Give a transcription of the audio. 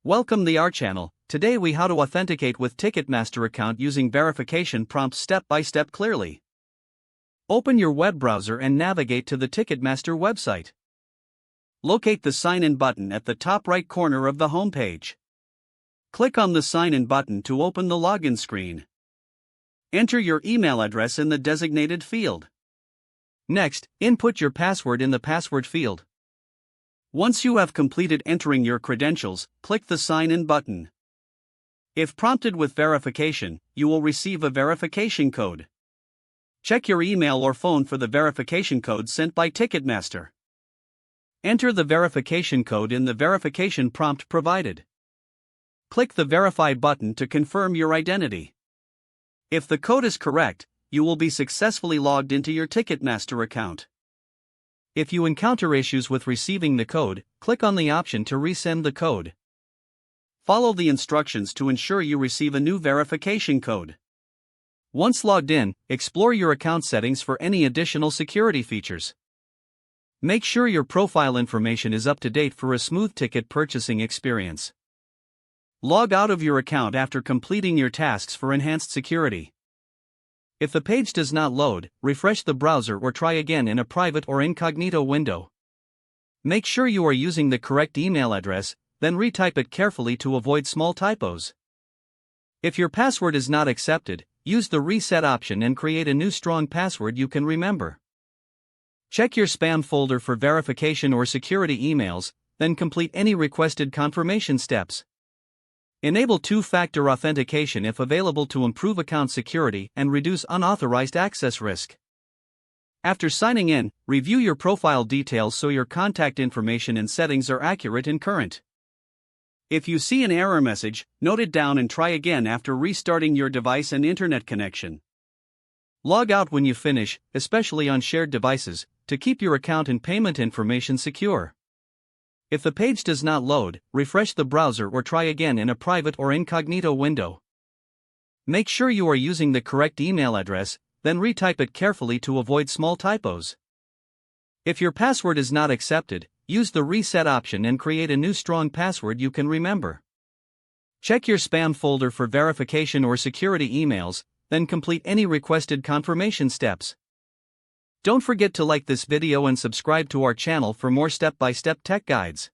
Welcome to our channel. Today we how to authenticate with Ticketmaster account using verification prompts step by step clearly. Open your web browser and navigate to the Ticketmaster website. Locate the sign in button at the top right corner of the home page. Click on the sign in button to open the login screen. Enter your email address in the designated field. Next, input your password in the password field. Once you have completed entering your credentials, click the Sign In button. If prompted with verification, you will receive a verification code. Check your email or phone for the verification code sent by Ticketmaster. Enter the verification code in the verification prompt provided. Click the Verify button to confirm your identity. If the code is correct, you will be successfully logged into your Ticketmaster account. If you encounter issues with receiving the code, click on the option to resend the code. Follow the instructions to ensure you receive a new verification code. Once logged in, explore your account settings for any additional security features. Make sure your profile information is up to date for a smooth ticket purchasing experience. Log out of your account after completing your tasks for enhanced security. If the page does not load, refresh the browser or try again in a private or incognito window. Make sure you are using the correct email address, then retype it carefully to avoid small typos. If your password is not accepted, use the reset option and create a new strong password you can remember. Check your spam folder for verification or security emails, then complete any requested confirmation steps. Enable two-factor authentication if available to improve account security and reduce unauthorized access risk. After signing in, review your profile details so your contact information and settings are accurate and current. If you see an error message, note it down and try again after restarting your device and internet connection. Log out when you finish, especially on shared devices, to keep your account and payment information secure. If the page does not load, refresh the browser or try again in a private or incognito window. Make sure you are using the correct email address, then retype it carefully to avoid small typos. If your password is not accepted, use the reset option and create a new strong password you can remember. Check your spam folder for verification or security emails, then complete any requested confirmation steps. Don't forget to like this video and subscribe to our channel for more step-by-step tech guides.